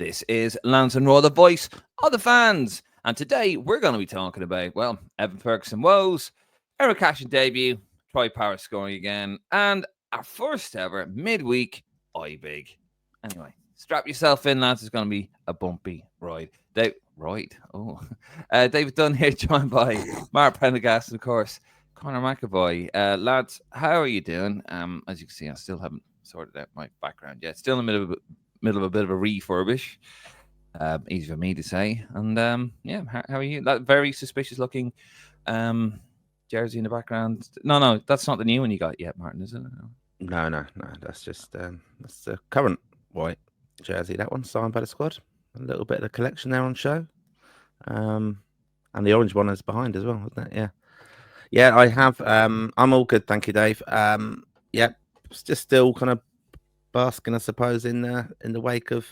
This is Lansdowne ROAR, the voice of the fans. And today we're going to be talking about, well, Evan Ferguson woes, Eric Cashin debut, Troy Parrott scoring again, and our first ever midweek OBIG. Anyway, strap yourself in, lads. It's going to be a bumpy ride. David Dunn here, joined by Mark Prendergast and, of course, Conor McAvoy. Lads, how are you doing? As you can see, I still haven't sorted out my background yet. Still in the middle of a bit of a refurbish. Easy for me to say. And how are you? That very suspicious looking jersey in the background. No, that's not the new one you got yet, Martin, is it? No. That's just that's the current white jersey. That one signed by the squad. A little bit of the collection there on show. And the orange one is behind as well, isn't it? Yeah, I have. I'm all good, thank you, Dave. It's just still kind of basking, I suppose, in the wake of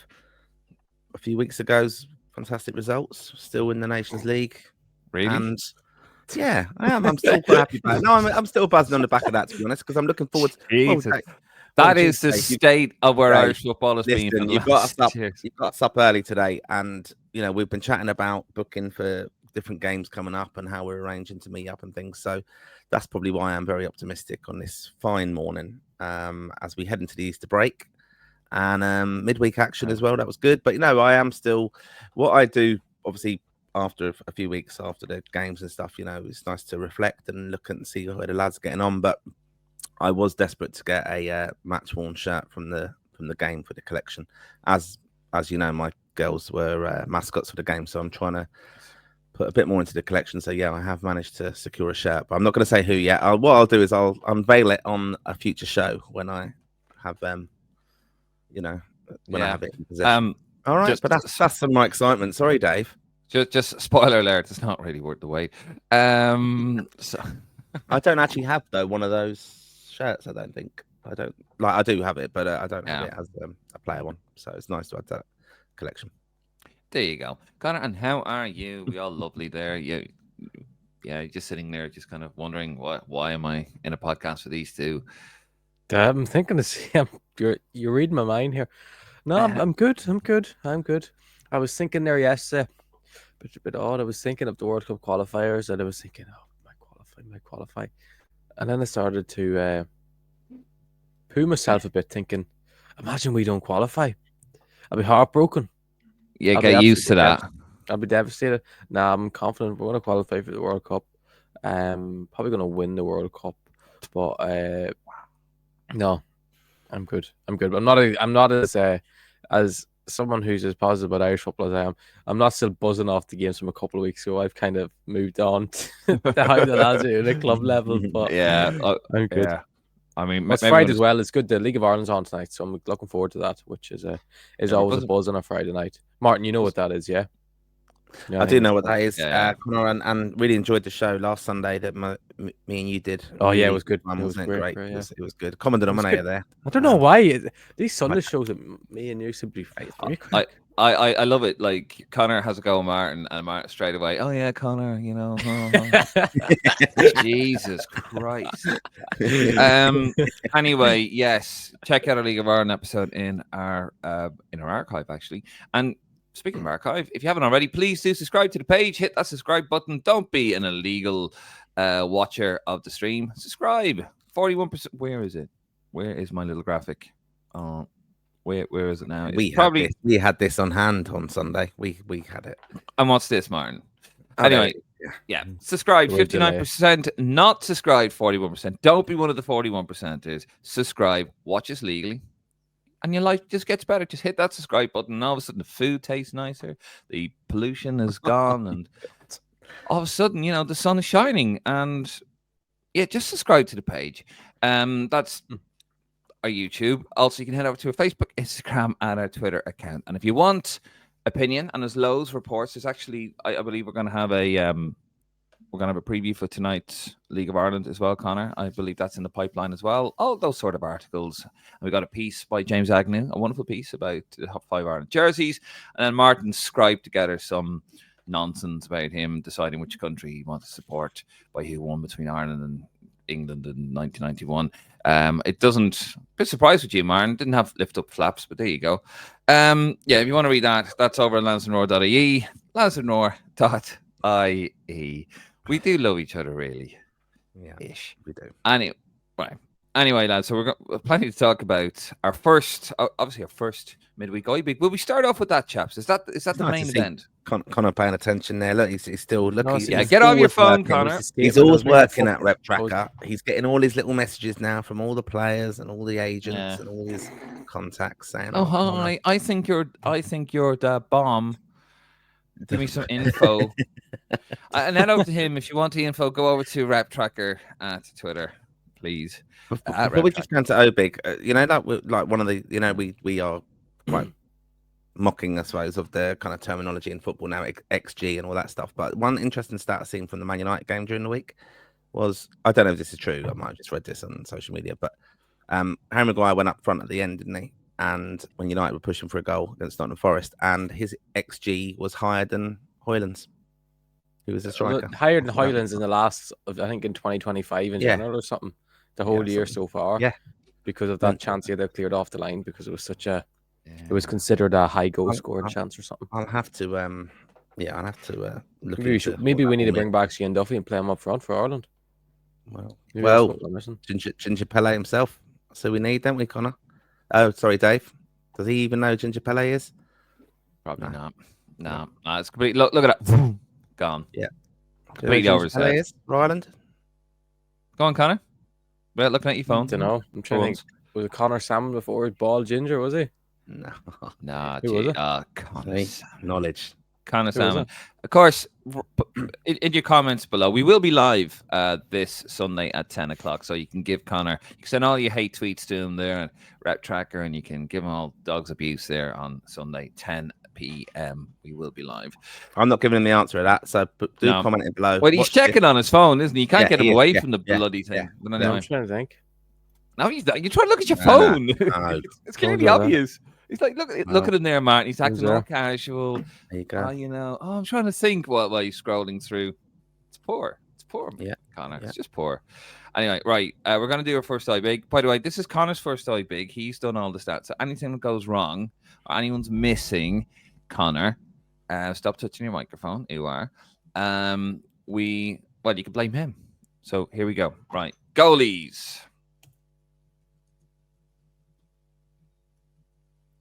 a few weeks ago's fantastic results. Still in the Nations League, really. And yeah, I am. I'm still quite happy about it. No, I'm still buzzing on the back of that, to be honest, because I'm looking forward to. That is the state of where Irish football has been. For the you got us up early today, and we've been chatting about booking for different games coming up and how we're arranging to meet up and things. So that's probably why I'm very optimistic on this fine morning as we head into the Easter break and midweek action as well. That was good, but I am still what I do. Obviously, after a few weeks after the games and stuff, it's nice to reflect and look and see where the lads are getting on. But I was desperate to get a match worn shirt from the game for the collection, as you know, my girls were mascots for the game, so I'm trying to put a bit more into the collection. So yeah, I have managed to secure a shirt, but I'm not going to say who yet. What I'll do is I'll unveil it on a future show when I have I have it in possession. All right, but that's some of my excitement. Sorry, Dave. Just spoiler alert, it's not really worth the wait. So I don't actually have one of those shirts. I don't think I do have it, but I don't have it as a player one. So it's nice to add that collection. There you go, Connor. And how are you? We all lovely there. Yeah, just sitting there, just kind of wondering why am I in a podcast with these two? I'm thinking to see. You're reading my mind here. No, I'm good. I was thinking there yesterday, a bit odd. I was thinking of the World Cup qualifiers, and I was thinking, might qualify. And then I started to poo myself a bit, thinking, imagine we don't qualify. I'll be heartbroken. Yeah, get used to that. I'll be devastated. Nah, I'm confident we're going to qualify for the World Cup. Probably going to win the World Cup, but no, I'm good. But I'm not as someone who's as positive about Irish football as I am. I'm not still buzzing off the games from a couple of weeks ago. I've kind of moved on to how the lads are at a club level. But I'm good. Yeah. I mean, it's Friday as well. It's good. The League of Ireland's on tonight, so I'm looking forward to that, which is always a buzz on a Friday night. Martin, you know what that is, yeah? I do know what that is, Conor, and really enjoyed the show last Sunday that me and you did. Oh yeah, it was good. Wasn't it great? It was good. Common denominator there. I don't know why these Sunday shows that me and you simply fight. I love it. Like Conor has a go at Martin, and Martin straight away. Oh yeah, Conor. Jesus Christ. Anyway, yes. Check out our League of Ireland episode in our archive actually. And speaking of archive, if you haven't already, please do subscribe to the page. Hit that subscribe button. Don't be an illegal watcher of the stream. Subscribe. 41%. Where is it? Where is my little graphic? Oh. Where is it now? We had this on hand on Sunday. We had it. And what's this, Martin? Anyway, subscribe 59%, not subscribe 41%. Don't be one of the 41%ers. Subscribe, watch us legally, and your life just gets better. Just hit that subscribe button, and all of a sudden the food tastes nicer, the pollution is gone, and all of a sudden, the sun is shining. And just subscribe to the page. That's our YouTube. Also, you can head over to our Facebook, Instagram, and our Twitter account. And if you want opinion, and there's loads of reports, there's actually, I believe we're going to have a preview for tonight's League of Ireland as well, Conor. I believe that's in the pipeline as well. All those sort of articles. And we got a piece by James Agnew, a wonderful piece about the top 5 Ireland jerseys. And then Martin scribed together some nonsense about him deciding which country he wants to support by who won between Ireland and England in 1991. It doesn't. A bit surprised with you, Martin. Didn't have lift up flaps, but there you go. Yeah, if you want to read that, that's over at LansdowneROAR.ie. LansdowneROAR.ie. We do love each other, really. Yeah, ish. We do. Anyway, lads, so we're planning to talk about our first midweek OBIG. Will we start off with that, chaps? Is that the main event? Connor paying attention there. Look, he's still looking. Yeah, get on your phone, Connor. He's always working at Rep Tracker. He's getting all his little messages now from all the players and all the agents and all his contacts saying, "Oh, hi, I think you're the bomb. Give me some info." And head over to him if you want the info. Go over to Rep Tracker at Twitter, please. Before we just go to OBIG, like one of the, we are quite mocking, I suppose, of the kind of terminology in football now, XG and all that stuff. But one interesting stat I've seen from the Man United game during the week was, I don't know if this is true, I might have just read this on social media, but Harry Maguire went up front at the end, didn't he? And when United were pushing for a goal against Nottingham Forest, and his XG was higher than Hoyland's. He was a striker. Higher than Hoyland's in the last, I think, in 2025 in general or something. The whole year so far. Yeah. Because of that chance they cleared off the line because it was such a... It was considered a high goal scoring chance or something. I'll have to look maybe we need to bring back Shane Duffy and play him up front for Ireland. Well, Ginger Pele himself. So we need, don't we, Connor? Oh, sorry, Dave. Does he even know Ginger Pele is? Probably not. No, it's complete. Look at that. Gone. Yeah. Completely over his head. For Ireland. Go on, Connor. Well, looking at your phone. I don't know. I'm trying to think. Was it Connor Salmon before his ball Ginger, was he? No. Nah, Who was it? Connor Knowledge. Connor Salmon. Of course, in your comments below, we will be live this Sunday at 10 o'clock. So you can give Connor, you can send all your hate tweets to him there on Rep Tracker, and you can give him all dogs abuse there on Sunday, 10 p.m. We will be live. I'm not giving him the answer to that, so comment it below. Well, he's checking on his phone, isn't he? You can't get him away from the bloody thing. Yeah. But anyway. I'm trying to think. No, you're trying to look at your phone. It's clearly obvious. He's like, look at him there, Martin. He's acting all casual. There you go. I'm trying to think while he's scrolling through. It's poor. Connor. It's just poor. Anyway, right. We're going to do our first OBIG. By the way, this is Connor's first OBIG. He's done all the stats. So anything that goes wrong or anyone's missing, Connor, stop touching your microphone. You are. You can blame him. So here we go. Right. Goalies.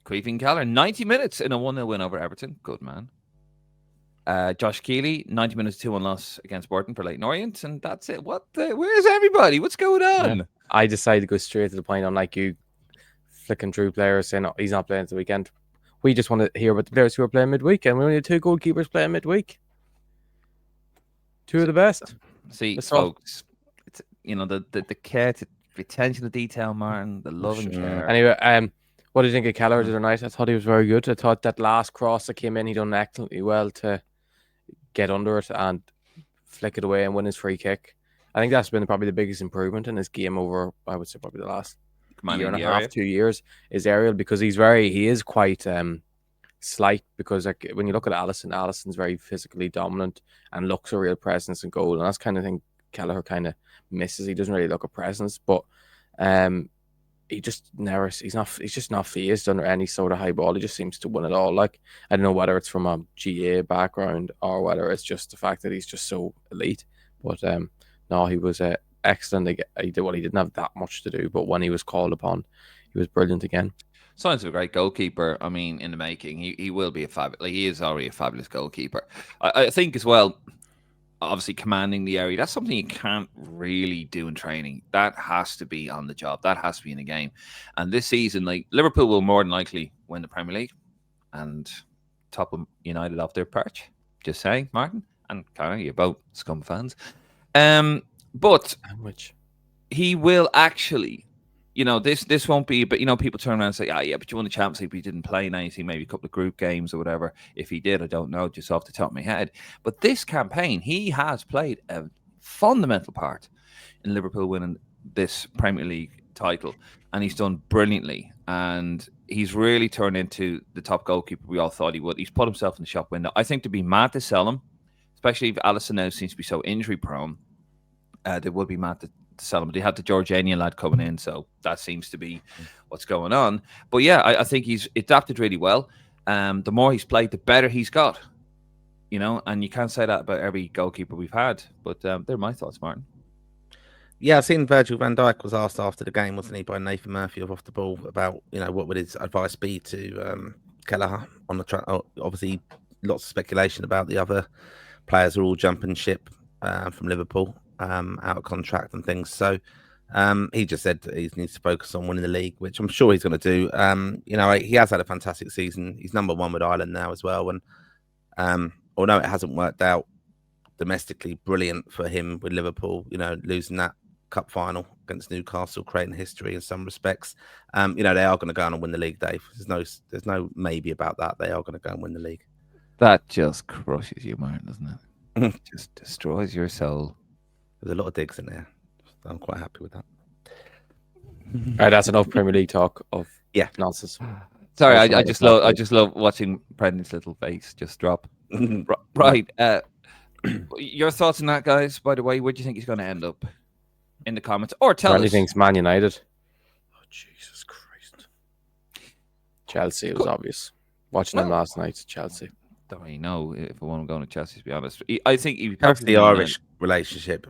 Queefing Keller, 90 minutes in a 1-0 win over Everton. Good man. Josh Keeley, 90 minutes 2-1 loss against Burton for Leyton Orient. And that's it. Where's everybody? What's going on? Yeah. I decided to go straight to the point, unlike you flicking through players saying, he's not playing the weekend. We just want to hear about the players who are playing midweek, and we only had 2 goalkeepers playing midweek. 2 of the best. See, folks, it's, the care, the attention to detail, Martin, the love and care. Anyway, what do you think of Keller the other night? I thought he was very good. I thought that last cross that came in, he done excellently well to get under it and flick it away and win his free kick. I think that's been probably the biggest improvement in his game over, I would say, probably the last year and a half, 2 years, is aerial, because he is quite slight, because like when you look at Alisson's very physically dominant and looks a real presence in goal, and that's kind of thing Kelleher kind of misses. He doesn't really look a presence, but he just he's just not phased under any sort of high ball. He just seems to win it all. Like, I don't know whether it's from a GA background or whether it's just the fact that he's just so elite, but no, he was excellent. He didn't have that much to do, but when he was called upon, he was brilliant again. Signs of a great goalkeeper. I mean, in the making, he will be he is already a fabulous goalkeeper. I think as well, obviously commanding the area, that's something you can't really do in training. That has to be on the job. That has to be in the game. And this season, like, Liverpool will more than likely win the Premier League and top of United off their perch. Just saying, Martin and Connor, you're both scum fans. But he will actually, this won't be, but people turn around and say, but you won the Champions League, but you didn't play in anything, maybe a couple of group games or whatever. If he did, I don't know, just off the top of my head. But this campaign, he has played a fundamental part in Liverpool winning this Premier League title, and he's done brilliantly. And he's really turned into the top goalkeeper we all thought he would. He's put himself in the shop window. I think to be mad to sell him, especially if Alisson now seems to be so injury prone, they would be mad sell him. They had the Georgianian lad coming in, so that seems to be what's going on. But yeah, I think he's adapted really well. The more he's played, the better he's got. And you can't say that about every goalkeeper we've had. But they're my thoughts, Martin. Yeah, I've seen Virgil van Dijk was asked after the game, wasn't he, by Nathan Murphy of Off the Ball about, what would his advice be to Kelleher on the track. Obviously, lots of speculation about the other players are all jumping ship from Liverpool out of contract and things. So he just said that he needs to focus on winning the league, which I'm sure he's going to do. He has had a fantastic season. He's number 1 with Ireland now as well. And although it hasn't worked out domestically brilliant for him with Liverpool, losing that cup final against Newcastle, creating history in some respects. They are going to go on and win the league, Dave. There's no maybe about that. They are going to go and win the league. That just crushes you, Martin, doesn't it? It just destroys your soul. There's a lot of digs in there. So I'm quite happy with that. All right, that's enough Premier League talk of nonsense. Sorry, I just love watching Brendan's little face just drop. Right. Your thoughts on that, guys? By the way, where do you think he's going to end up? In the comments, or tell us. Thinks Man United. Oh, Jesus Christ! Chelsea, it was obvious. Watching them last night, Chelsea. Don't really know if I want to go to Chelsea, to be honest. I think he that's the Irish relationship.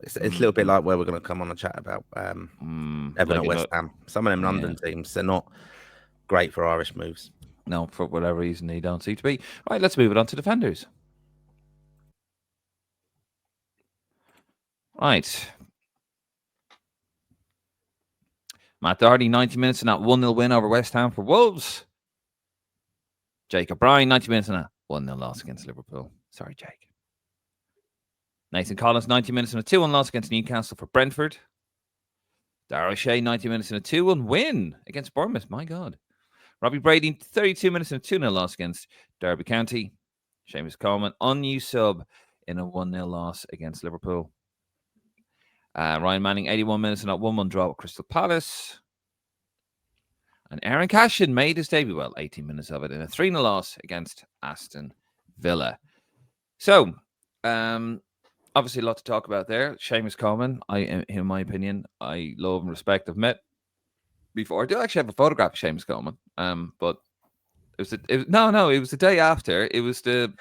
It's a little bit like where we're going to come on and chat about Everton at West Ham. Some of them London teams, they're not great for Irish moves. No, for whatever reason, they don't seem to be. Right, let's move it on to defenders. Right. Matt Doherty, 90 minutes in that 1-0 win over West Ham for Wolves. Jake O'Brien, 90 minutes in a 1-0 loss against Liverpool. Sorry, Jake. Nathan Collins, 90 minutes in a 2-1 loss against Newcastle for Brentford. Darragh O'Shea, 90 minutes in a 2-1 win against Bournemouth. My God. Robbie Brady, 32 minutes in a 2-0 loss against Derby County. Seamus Coleman, unused sub in a 1-0 loss against Liverpool. Ryan Manning, 81 minutes in a 1-1 draw with Crystal Palace. And Aaron Cashin made his debut, 18 minutes of it, in a 3-0 loss against Aston Villa. So, obviously a lot to talk about there. Seamus Coleman, in my opinion, I love and respect. I've met before. I do actually have a photograph of Seamus Coleman, but it was the day after. It was the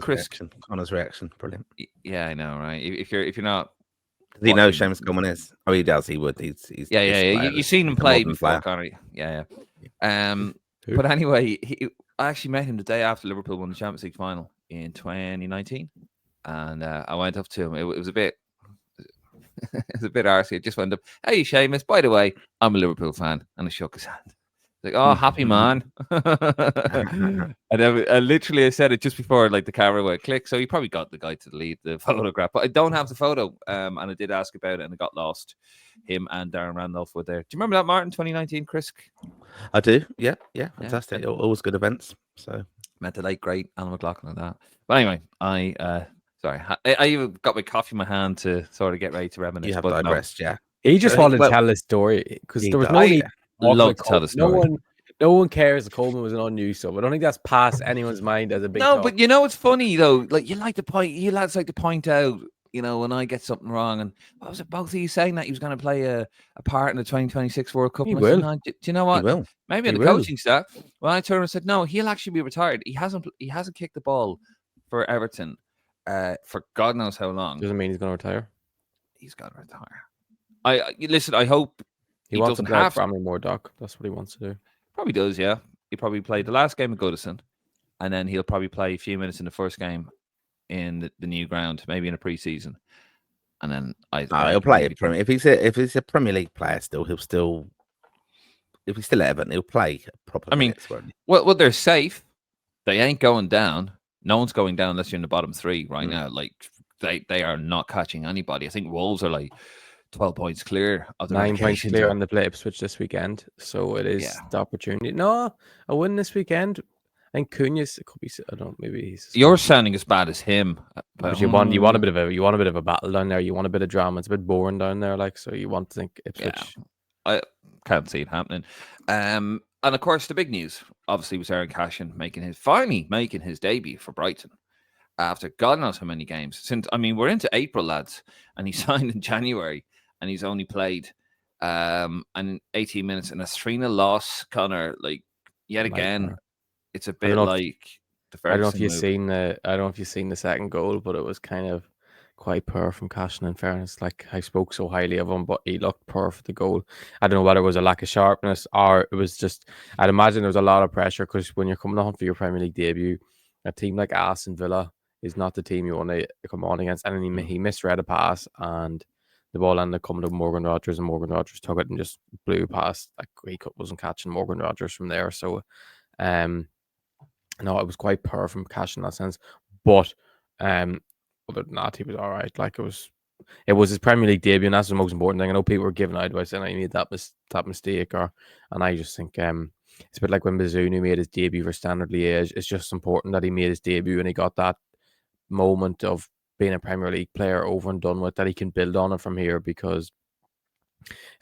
Chris Connor's reaction. Brilliant. Yeah, I know, right? If you're not. Does he know Seamus Coleman is? Oh, he does. He would. He's You've seen him play before, Connor. Yeah. But anyway, I actually met him the day after Liverpool won the Champions League final in 2019, and I went up to him. It was a bit, arsey. I just went up, "Hey, Seamus, by the way, I'm a Liverpool fan," and I shook his hand. Like, "Oh, happy man." And I said it just before the camera went click. So he probably got the guy to delete the photograph, but I don't have the photo. And I did ask about it, and it got lost. Him and Darren Randolph were there. Do you remember that, Martin? 2019, Chris? I do. Yeah, fantastic. Yeah. Always good events. So met the late great Alan McLaughlin and that. But anyway, I even got my coffee in my hand to sort of get ready to reminisce. You have digressed, yeah. He just wanted to tell the story because there was no need. Love to tell the story. No one cares that Coleman was an unused sub. I don't think that's past anyone's mind as a big talk. But it's funny though. You lads like to point out, when I get something wrong. And what was it? Both of you saying that he was going to play a part in the 2026 World Cup. He will. Said, do you know what? He will. Maybe on the coaching staff. When I turned and said, no, he'll actually be retired. He hasn't kicked the ball for Everton for God knows how long. Doesn't mean he's going to retire. He's got to retire. Listen. I hope he wants to play at Bramley-Moore, Doc. That's what he wants to do. Probably does, yeah. He probably played the last game at Goodison, and then he'll probably play a few minutes in the first game in the new ground, maybe in a pre-season, and then he'll play it. If he's a Premier League player, if he's still at Everton, he'll play proper. I mean, well, they're safe. They ain't going down. No one's going down unless you're in the bottom three right now. They are not catching anybody. I think Wolves are 12 points clear of the 9 points clear on the play Ipswich this weekend, so it is the opportunity. No, a win this weekend. I think Cunha's could be. I don't know. Maybe he's. You're sounding as bad as him. But you want a bit of a battle down there. You want a bit of drama. It's a bit boring down there, so you want to think Ipswich. Yeah, I can't see it happening. And of course, the big news obviously was Aaron Cashin finally making his debut for Brighton. after God knows how many games. Since we're into April, lads, and he signed in January, and he's only played and 18 minutes and a 3-0 loss. Connor, like yet again, it's a bit like the Ferguson I don't know if you've move. seen I don't know if you've seen the second goal, but it was kind of quite poor from Cashin. In fairness, like I spoke so highly of him, but he looked poor for the goal. I don't know whether it was a lack of sharpness or it was just. I'd imagine there was a lot of pressure because when you're coming on for your Premier League debut, a team like Aston Villa is not the team you want to come on against. And he misread a pass and the ball ended up coming to Morgan Rogers, and Morgan Rogers took it and just blew past. Like he wasn't catching Morgan Rogers from there. So, no, it was quite poor from Cash in that sense. But other than that, he was all right. Like it was his Premier League debut, and that's the most important thing. I know people were giving out advice saying I made that mistake, and I just think it's a bit like when Bazunu made his debut for Standard Liège. It's just important that he made his debut and he got that moment of being a Premier League player over and done with, that he can build on it from here, because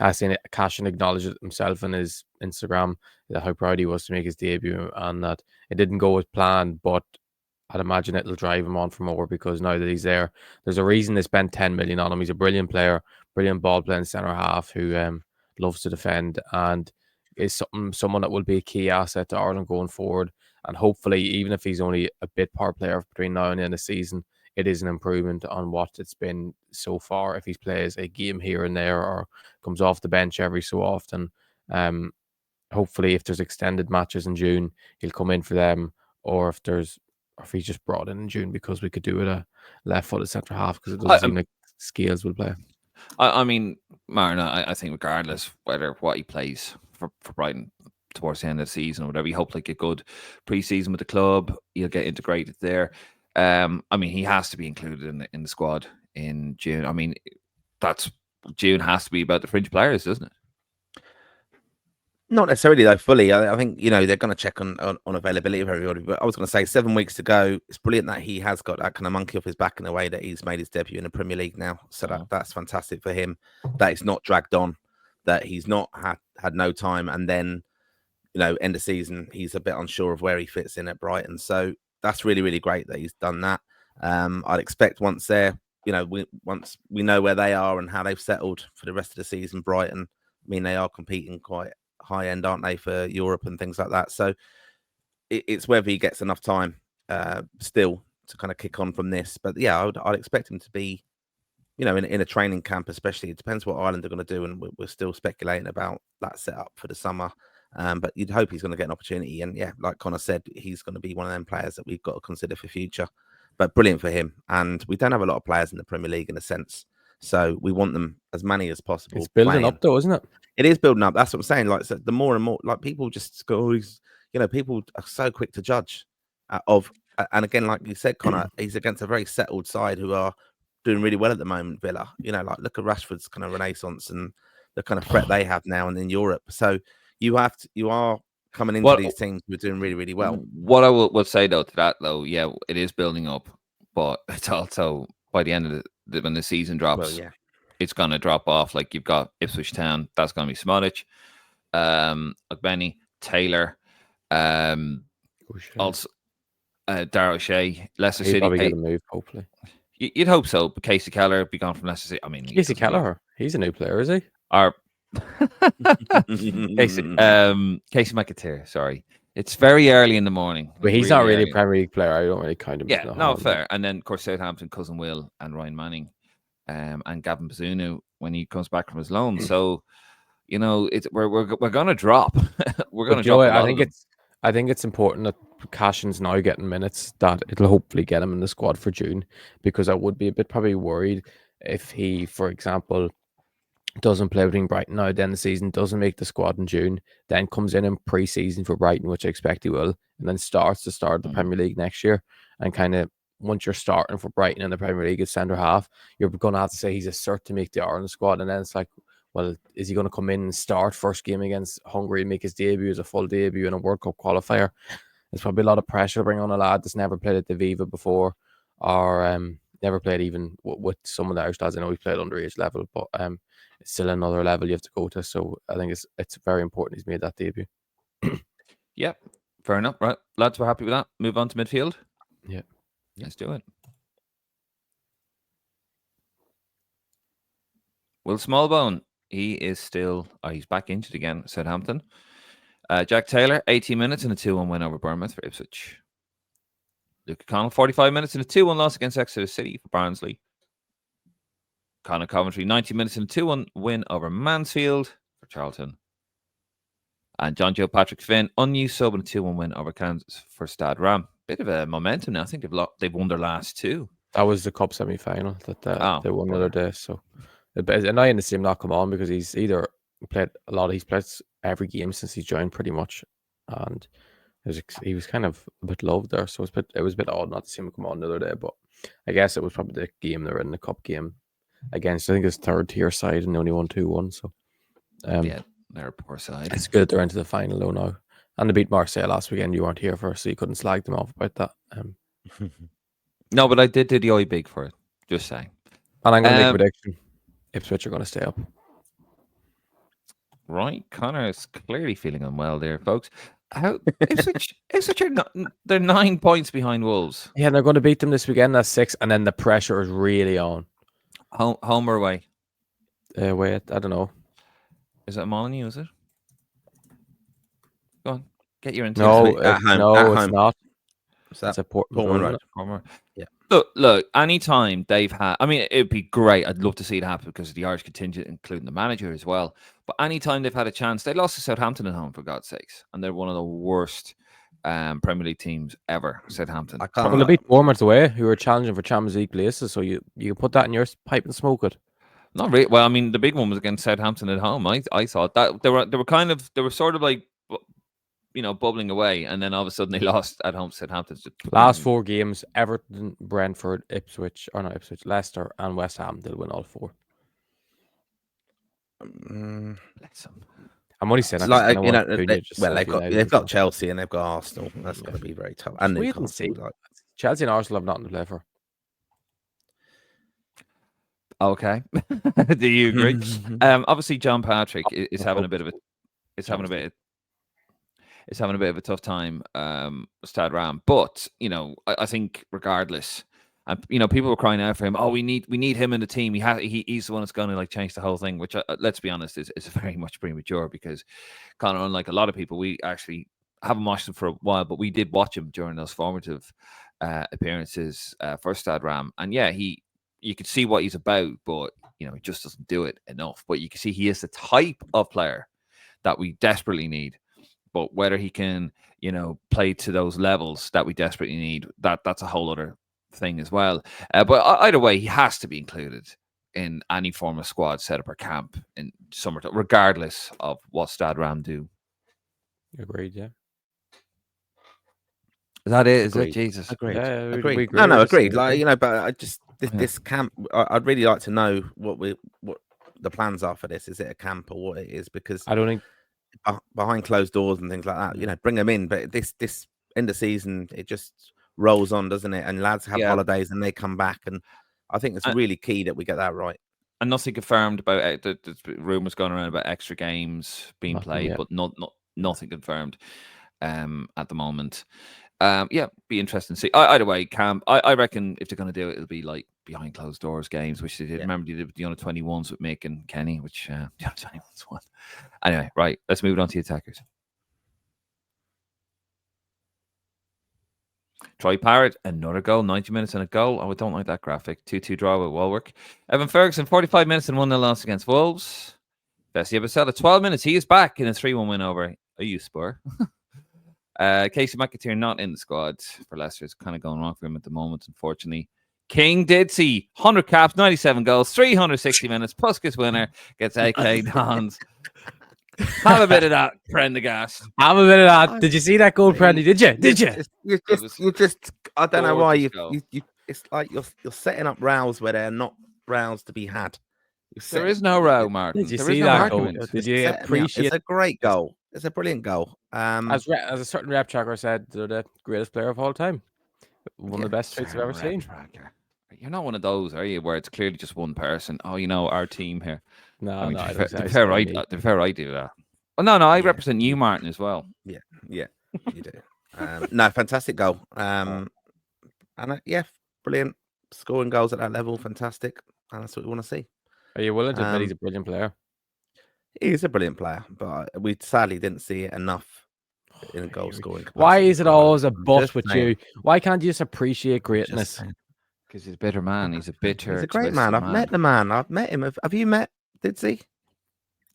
I seen Cashin acknowledged it himself in his Instagram that how proud he was to make his debut and that it didn't go as planned, but I'd imagine it'll drive him on for more because now that he's there, there's a reason they spent 10 million on him. He's a brilliant player, brilliant ball playing centre half who loves to defend and is someone that will be a key asset to Ireland going forward. And hopefully, even if he's only a bit par player between now and the end of the season, it is an improvement on what it's been so far. If he plays a game here and there or comes off the bench every so often, hopefully if there's extended matches in June, he'll come in for them. Or if he's just brought in June because we could do it a left-footed centre half because it doesn't seem like Scales will play. Martin, I think regardless whether what he plays for Brighton towards the end of the season or whatever, he hopes like a good pre-season with the club. He'll get integrated there. He has to be included in the squad in June. June has to be about the fringe players, doesn't it? Not necessarily though, fully. I think they're going to check on availability of everybody. But I was going to say 7 weeks to go. It's brilliant that he has got that kind of monkey off his back in a way that he's made his debut in the Premier League now. So that's fantastic for him. That it's not dragged on. That he's not had no time, and then end of season he's a bit unsure of where he fits in at Brighton. So that's really, really great that he's done that. I'd expect once once we know where they are and how they've settled for the rest of the season, Brighton, they are competing quite high end, aren't they, for Europe and things like that. So it's whether he gets enough time still to kind of kick on from this. But yeah, I'd expect him to be, in a training camp, especially. It depends what Ireland are going to do, and we're still speculating about that setup for the summer. But you'd hope he's going to get an opportunity. And yeah, like Connor said, he's going to be one of them players that we've got to consider for future. But brilliant for him. And we don't have a lot of players in the Premier League in a sense. So we want them as many as possible. It's building up though, isn't it? It is building up. That's what I'm saying. Like, so the more and more, like, people just go, people are so quick to judge and again, like you said, Connor, he's against a very settled side who are doing really well at the moment, Villa. Like look at Rashford's kind of renaissance and the kind of threat they have now and in Europe. So you are coming into these teams who are doing really, really well. What I will say though to that though, yeah, it is building up, but it's also by the end of when the season drops, it's going to drop off. Like you've got Ipswich Town, that's going to be Smodic, Ogbeni, Taylor, also Darragh O'Shea, Leicester City. Probably get a move, hopefully. You'd hope so, but Casey Keller be gone from Leicester City. Casey Keller, he's a new player, is he? Casey McAteer, sorry. It's very early in the morning. But he's not really a Premier League player. I don't really count him. Yeah, no, fair. And then, of course, Southampton, Cousin Will and Ryan Manning and Gavin Bazunu when he comes back from his loan. So, we're going to drop. We're going to drop. I think it's important that Cashin's now getting minutes, that it'll hopefully get him in the squad for June, because I would be a bit probably worried if he, for example, doesn't play between Brighton now, then the season doesn't make the squad in June, then comes in pre-season for Brighton, which I expect he will, and then starts the Premier League next year. And kind of once you're starting for Brighton in the Premier League at centre half, you're going to have to say he's a cert to make the Ireland squad. And then it's like, well, is he going to come in and start first game against Hungary and make his debut as a full debut in a World Cup qualifier? There's probably a lot of pressure to bring on a lad that's never played at the Viva before, or never played even with some of the Irish lads. I know he played underage level, but it's still another level you have to go to. So I think it's very important he's made that debut. Yeah, fair enough. Right, lads, we're happy with that. Move on to midfield. Yeah. Let's do it. Will Smallbone, he is still, he's back injured again, Southampton. Jack Taylor, 18 minutes and a 2-1 win over Bournemouth for Ipswich. Luke O'Connell, 45 minutes and a 2-1 loss against Exeter City for Barnsley. Conor Coventry, 90 minutes and a 2-1 win over Mansfield for Charlton. And John Joe Patrick Finn, unused sub and a 2-1 win over Kansas for Stade Ram. Bit of a momentum now. I think they've won their last 2. That was the cup semi-final that they won the other day. So it's annoying to see him not come on because he's either played a lot. He's played every game since he joined pretty much, and he was kind of a bit loved there. So it was a bit odd not to see him come on the other day. But I guess it was probably the game they were in, the cup game against, I think it's third tier side, and they only won 2-1. So yeah, they're a poor side. It's good they're into the final though now. And they beat Marseille last weekend. You weren't here for, so you couldn't slag them off about that. No, but I did do the OBIG for it. Just saying. And I'm going to make a prediction. Ipswich are going to stay up. Right. Connor is clearly feeling unwell there, folks. Ipswich are they're 9 points behind Wolves. Yeah, and they're going to beat them this weekend. That's 6, and then the pressure is really on. Home or away? Wait, I don't know. Is it Molyneux, is it? Go on. Get your intent. No, it's not. It's a Portman Road. Yeah. Look, anytime they've had, I mean, it'd be great. I'd love to see it happen because of the Irish contingent, including the manager as well. But anytime they've had a chance, they lost to Southampton at home, for God's sakes. And they're one of the worst Premier League teams ever, Southampton. Well, they beat Bournemouth away, who were challenging for Champions League places. So you can put that in your pipe and smoke it. Not really. Well, I mean, the big one was against Southampton at home. I thought that they were sort of like, bubbling away, and then all of a sudden they lost at home to Southampton. Last 4 games: Everton, Brentford, Leicester, and West Ham. They'll win all 4. I'm only saying that. They've got Chelsea and they've got Arsenal. That's going to be very tough. And Chelsea and Arsenal have nothing to play for. Okay, do you agree? Obviously, John Patrick is having a bit of a tough time, Stade Ram. But I think regardless, and people were crying out for him. Oh, we need him in the team. He's the one that's going to change the whole thing. Which let's be honest is very much premature because Conor, unlike a lot of people, we actually haven't watched him for a while, but we did watch him during those formative appearances for Stade Ram, and yeah, you could see what he's about, but he just doesn't do it enough. But you can see he is the type of player that we desperately need. But whether he can, play to those levels that we desperately need, that's a whole other thing as well. But either way, he has to be included in any form of squad setup or camp in summertime, regardless of what Stade Ram do. Agreed, yeah. Is that it? Is it? Jesus. Agreed. Yeah, agreed. No, agreed. But I just this camp. I'd really like to know what the plans are for this. Is it a camp or what it is? Because I don't think behind closed doors and things like that. Bring them in. But this end of season, it just rolls on, doesn't it? And lads have holidays and they come back, and I think it's really key that we get that right. And nothing confirmed about the rumors going around about extra games being played, but nothing confirmed at the moment. Be interesting to see. Either way, Cam, I reckon if they're going to do it, it'll be like behind closed doors games, which they did. Remember, they did with the under-21s with Mick and Kenny, which the under-21s won. Anyway, right, let's move on to the attackers. Troy Parrott, another goal, 90 minutes and a goal. Oh, I don't like that graphic. 2-2 draw with Walwork. Evan Ferguson, 45 minutes and 1-0 loss against Wolves. Bessie Abasella, 12 minutes. He is back in a 3-1 win over Spur. Casey McAteer not in the squad for Leicester. It's kind of going wrong for him at the moment, unfortunately. King did see 100 caps, 97 goals, 360 minutes. Puskas winner gets AK Dons. Have a bit of that, Prendergast. Have a bit of that. Did you see that goal, Prendy? Did you? You just. I don't know why you. It's like you're setting up rows where they're not rows to be had. There is no row, Martin. Did you see that goal? Did you appreciate? It's a great goal. It's a brilliant goal. As a certain rep tracker said, they're the greatest player of all time. One of the best tweets I've ever seen. Tracker. You're not one of those, are you? Where it's clearly just one person. Oh, our team here. No, to be fair, I do that. Oh, no, I represent you, Martin, as well. Yeah, you do. No, fantastic goal. And yeah, brilliant. Scoring goals at that level, fantastic. And that's what we want to see. Are you willing to admit he's a brilliant player? He's a brilliant player, but we sadly didn't see it enough in goal scoring capacity. Why is it always a but with you? Why can't you just appreciate greatness? Because he's a bitter man. He's a bitter. He's a great man. I've met the man. I've met him. Have you met? Did he?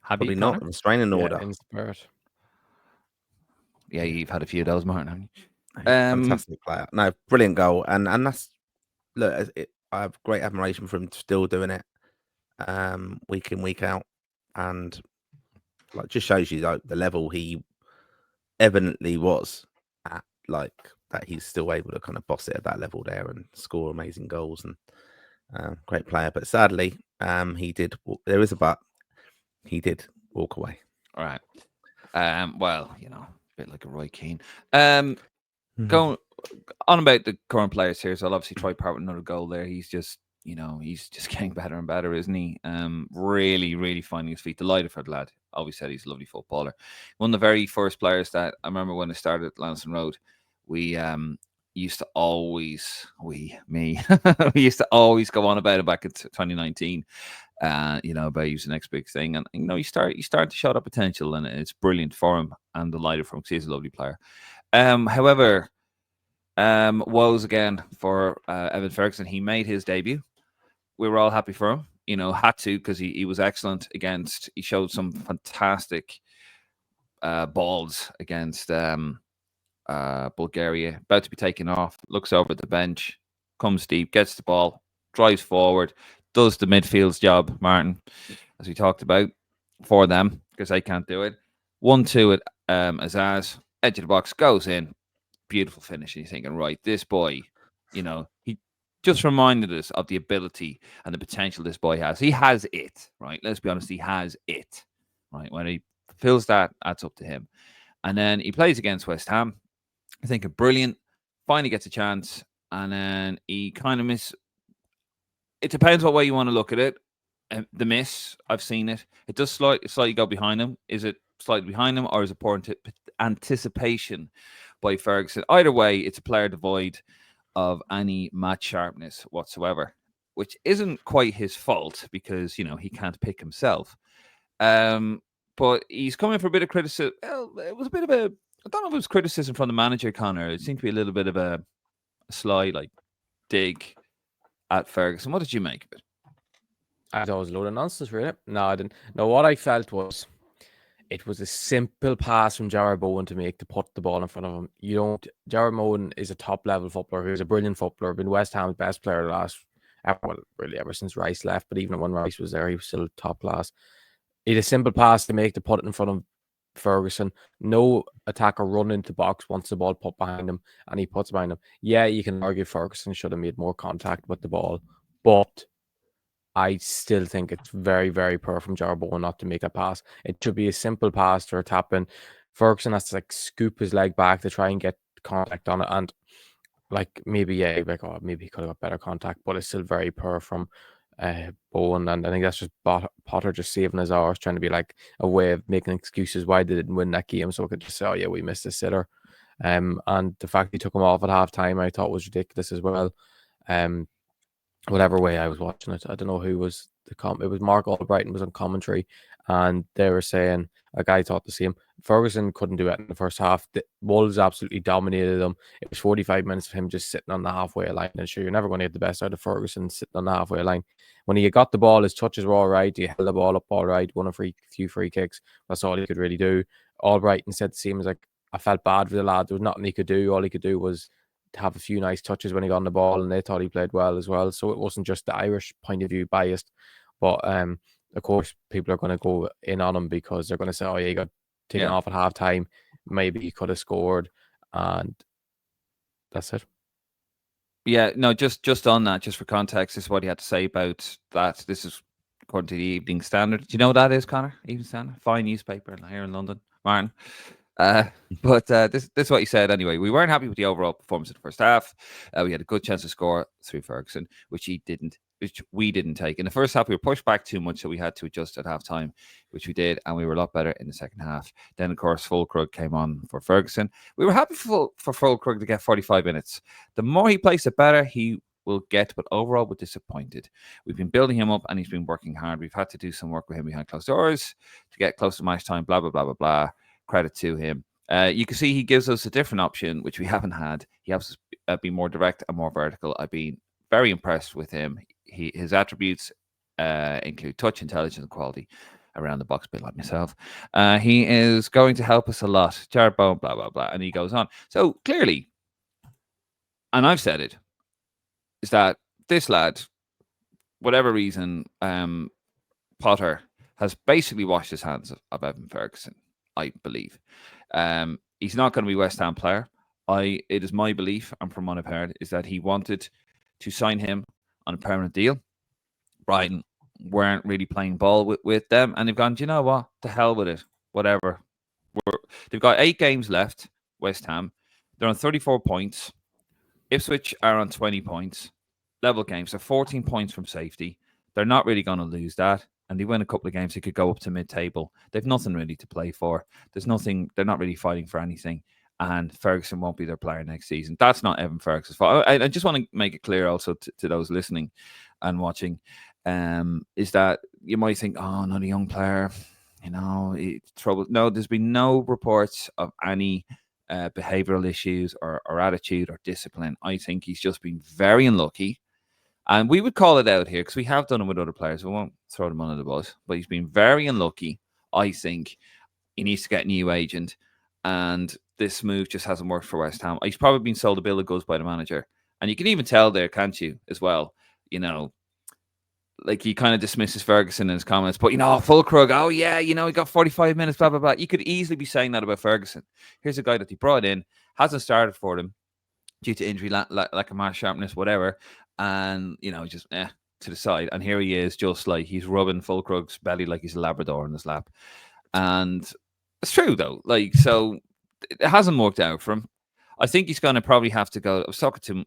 Have Probably you, not. Restraining order. In spirit. Yeah, you've had a few of those, Martin, haven't you? Fantastic player. No, brilliant goal. And that's look. I have great admiration for him still doing it, week in, week out, and like just shows you like the level he evidently was at, like that he's still able to kind of boss it at that level there and score amazing goals and great player. But sadly, he did. There is a but. He did walk away. All right. Well, a bit like a Roy Keane. Going on about the current players here, so I'll obviously try Parrott with another goal there. He's just, he's just getting better and better, isn't he? Really, really finding his feet. Delighted for the lad. Always said he's a lovely footballer. One of the very first players that I remember when I started at Lansdowne Road, we used to always, we used to always go on about it back in 2019. About using the next big thing, and you start to show that potential, and it's brilliant for him, and delighted for him because he's a lovely player. However, woes again for Evan Ferguson. He made his debut. We were all happy for him, had to, because he was excellent against. He showed some fantastic balls against Bulgaria. About to be taken off, looks over at the bench, comes deep, gets the ball, drives forward. Does the midfield's job, Martin, as we talked about, for them, because they can't do it. 1-2 at Azaz, edge of the box, goes in. Beautiful finish. And you're thinking, right, this boy, he just reminded us of the ability and the potential this boy has. He has it, right? Let's be honest, he has it, right? When he fulfills that, that's up to him. And then he plays against West Ham. I think brilliant. Finally gets a chance. And then he kind of it depends what way you want to look at it. The miss, I've seen it. It does slightly go behind him. Is it slightly behind him, or is it poor anticipation by Ferguson? Either way, it's a player devoid of any match sharpness whatsoever, which isn't quite his fault because, he can't pick himself. But he's coming for a bit of criticism. It was a bit of I don't know if it was criticism from the manager, Connor. It seemed to be a little bit of a sly, dig at Ferguson. What did you make of it? I thought it was a load of nonsense, really. No, I didn't. No, what I felt was it was a simple pass from Jared Bowen to make to put the ball in front of him. Jared Bowen is a top level footballer. He's a brilliant footballer. Been West Ham's best player ever since Rice left. But even when Rice was there, he was still top class. He had a simple pass to make to put it in front of Ferguson. No attacker run into box wants the ball put behind him, and he puts behind him. Yeah, you can argue Ferguson should have made more contact with the ball, but I still think it's very, very poor from Jared Bowen not to make a pass. It should be a simple pass or a tap in. Ferguson has to scoop his leg back to try and get contact on it, and maybe he could have got better contact, but it's still very poor from Bowen, and I think that's just Potter just saving his hours, trying to be a way of making excuses why they didn't win that game, so we could just say, oh yeah, we missed a sitter. And the fact he took him off at half time I thought was ridiculous as well. Whatever way I was watching it, I don't know who was it was Mark Albrighton was on commentary, and they were saying a guy thought the same. Ferguson couldn't do it in the first half. The Wolves absolutely dominated them. It was 45 minutes of him just sitting on the halfway line. And sure, you're never going to get the best out of Ferguson sitting on the halfway line. When he got the ball, his touches were all right. He held the ball up all right. Won a few free kicks. That's all he could really do. Albrighton said the same. I felt bad for the lad. There was nothing he could do. All he could do was to have a few nice touches when he got on the ball, and they thought he played well as well. So it wasn't just the Irish point of view biased, but of course people are going to go in on him because they're going to say, oh yeah, he got taken off at half time, maybe he could have scored, and that's it. Yeah, no, just on that, just for context, this is what he had to say about that. This is according to the Evening Standard. Do you know what that is, Connor? Evening Standard, fine newspaper here in London, Martin. But this is what he said anyway. We weren't happy with the overall performance in the first half. We had a good chance to score through Ferguson, which he didn't which we didn't take. In the first half, we were pushed back too much, so we had to adjust at halftime, which we did, and we were a lot better in the second half. Then, of course, Fulkrug came on for Ferguson. We were happy for Fulkrug to get 45 minutes. The more he plays, the better he will get, but overall, we're disappointed. We've been building him up, and he's been working hard. We've had to do some work with him behind closed doors to get close to match time, blah, blah, blah, blah, blah. Credit to him. You can see he gives us a different option, which we haven't had. He helps us be more direct and more vertical. I've been very impressed with him. His attributes include touch, intelligence, and quality around the box, a bit like myself. He is going to help us a lot. Jared Bowen, blah, blah, blah. And he goes on. So clearly, and I've said it, is that this lad, whatever reason, Potter has basically washed his hands of Evan Ferguson, I believe. He's not going to be a West Ham player. It is my belief, and from what I've heard, is that he wanted to sign him on a permanent deal. Brighton weren't really playing ball with them, and they've gone, do you know what? To hell with it. Whatever. They've got 8 games left, West Ham. They're on 34 points. Ipswich are on 20 points. Level games. So 14 points from safety. They're not really going to lose that. And they win a couple of games, they could go up to mid-table. They've nothing really to play for. There's nothing. They're not really fighting for anything. And Ferguson won't be their player next season. That's not Evan Ferguson's fault. I just want to make it clear also to those listening and watching, is that you might think, oh, not a young player, trouble. No, there's been no reports of any behavioral issues or attitude or discipline. I think he's just been very unlucky. And we would call it out here because we have done it with other players. We won't throw them under the bus, but he's been very unlucky. I think he needs to get a new agent, and this move just hasn't worked for West Ham. He's probably been sold a bill of goods by the manager, and you can even tell there, can't you, as well? Like he kind of dismisses Ferguson in his comments, but Fulkrug, oh yeah, he got 45 minutes, blah blah blah. You could easily be saying that about Ferguson. Here's a guy that he brought in, hasn't started for them due to injury, lack of match sharpness, whatever. And, just to the side. And here he is, just like he's rubbing Fulkrug's belly like he's a Labrador in his lap. And it's true, though. So it hasn't worked out for him. I think he's going to probably have to go. I was talking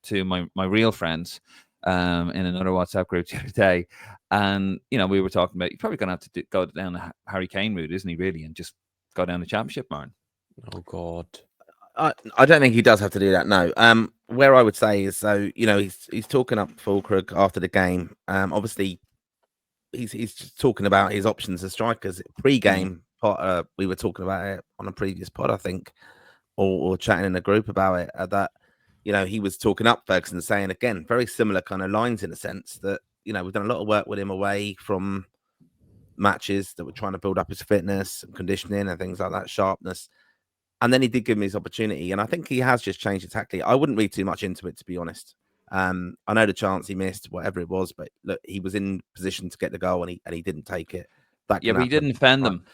to my real friends in another WhatsApp group the other day. And, we were talking about, he's probably going to have to go down the Harry Kane route, isn't he, really? And just go down the championship, man. Oh, God. I don't think he does have to do that. No. Where I would say is, so he's talking up Fulkrug after the game. Obviously, he's just talking about his options as strikers. Pre-game, we were talking about it on a previous pod, I think, or chatting in a group about it. That he was talking up Ferguson, saying again very similar kind of lines in a sense that we've done a lot of work with him away from matches that we're trying to build up his fitness and conditioning and things like that, sharpness. And then he did give him his opportunity. And I think he has just changed tactically. I wouldn't read too much into it, to be honest. I know the chance he missed, whatever it was, but look, he was in position to get the goal and he didn't take it. But he didn't defend them.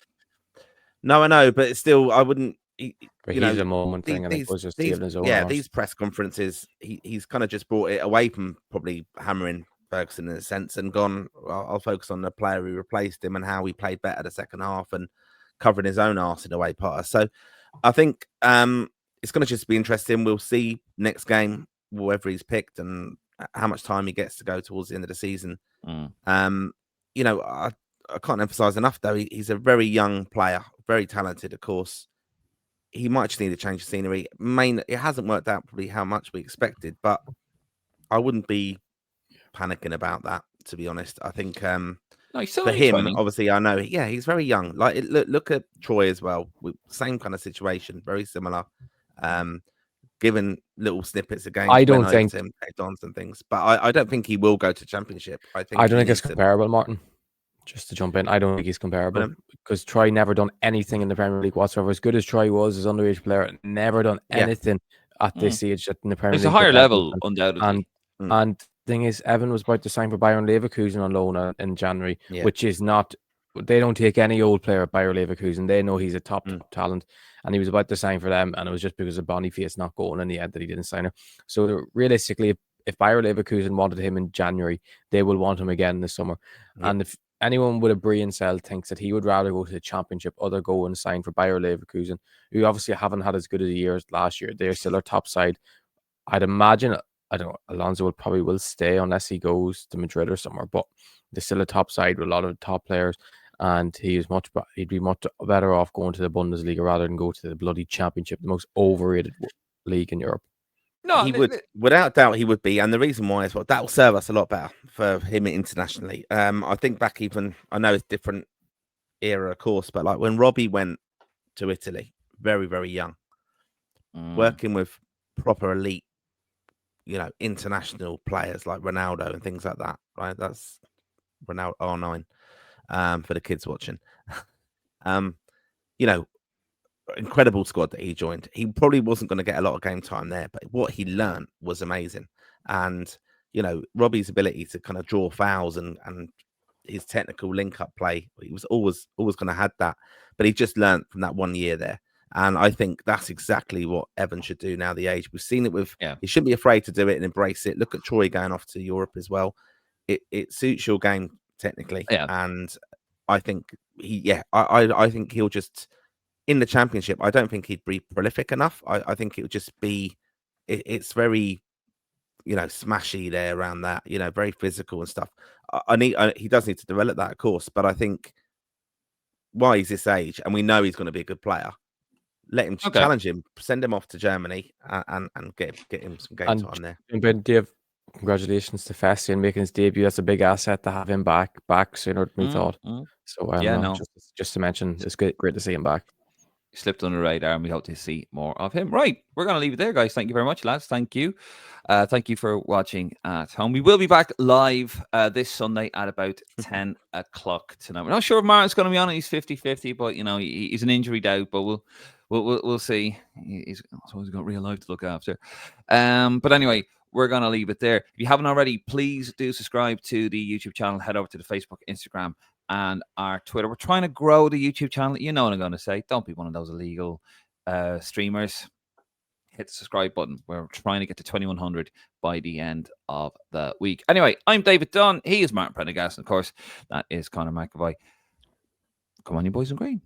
No, I know, but still, I wouldn't. He's a moment thing, and it was just giving his own. Yeah, these press conferences, he's kind of just brought it away from probably hammering Ferguson in a sense and gone, well, I'll focus on the player who replaced him and how he played better the second half and covering his own arse in a way, Potter. So I think it's going to just be interesting. We'll see next game, whoever he's picked and how much time he gets to go towards the end of the season. I can't emphasize enough, though. He's a very young player, very talented, of course. He might just need a change of scenery. It hasn't worked out probably how much we expected, but I wouldn't be panicking about that, to be honest. I think for him, 20. obviously, I know, he's very young. Like, look at Troy as well. Same kind of situation, very similar. Given little snippets of games, I don't think him dons and things, but I don't think he will go to Championship. I don't think it's comparable, Martin. Just to jump in, I don't think he's comparable because Troy never done anything in the Premier League whatsoever. As good as Troy was as underage player, never done anything at this stage in the Premier League. It's a higher level, undoubtedly. And the thing is, Evan was about to sign for Bayern Leverkusen on loan in January, which is not. They don't take any old player at Bayer Leverkusen. They know he's a top talent, and he was about to sign for them, and it was just because of Boniface not going in the end that he didn't sign her. So realistically, if Bayer Leverkusen wanted him in January, they will want him again this summer. And if anyone with a brain cell thinks that he would rather go to the Championship or go and sign for Bayer Leverkusen, who obviously haven't had as good a year as last year, they're still our top side. I'd imagine I don't know, Alonso will stay unless he goes to Madrid or somewhere, but they're still a top side with a lot of top players, and he'd be much better off going to the Bundesliga rather than go to the bloody Championship, the most overrated league in Europe. No, he would, without doubt, he would be, and the reason why is that will serve us a lot better for him internationally. I think back even, I know it's different era, of course, but like when Robbie went to Italy, very, very young, working with proper elite, international players like Ronaldo and things like that, right? That's Ronaldo R9 for the kids watching. Incredible squad that he joined. He probably wasn't going to get a lot of game time there, but what he learned was amazing. And, Robbie's ability to kind of draw fouls and his technical link-up play, he was always going to have that. But he just learned from that 1 year there. And I think that's exactly what Evan should do now, the age. We've seen it with, he shouldn't be afraid to do it and embrace it. Look at Troy going off to Europe as well. It suits your game technically. Yeah. And I think I think he'll just, in the Championship, I don't think he'd be prolific enough. I think it would just be, it's very, smashy there around that, very physical and stuff. He does need to develop that, of course, but I think while he's this age and we know he's going to be a good player, let him challenge him, send him off to Germany and get him some game time there. And Dave, congratulations to Fessy and making his debut. That's a big asset to have him back sooner than we thought. So just to mention, it's great to see him back. He slipped under the radar, and we hope to see more of him. Right, we're going to leave it there, guys. Thank you very much, lads. Thank you. Thank you for watching at home. We will be back live this Sunday at about 10 o'clock tonight. We're not sure if Martin's going to be on it. He's 50-50, but, he's an injury doubt, but we'll see. He's got real life to look after. But anyway, we're going to leave it there. If you haven't already, please do subscribe to the YouTube channel. Head over to the Facebook, Instagram, and our Twitter. We're trying to grow the YouTube channel. You know what I'm going to say. Don't be one of those illegal streamers. Hit the subscribe button. We're trying to get to 2,100 by the end of the week. Anyway, I'm David Dunn. He is Martin Prendergast. And of course, that is Conor McAvoy. Come on, you boys in green.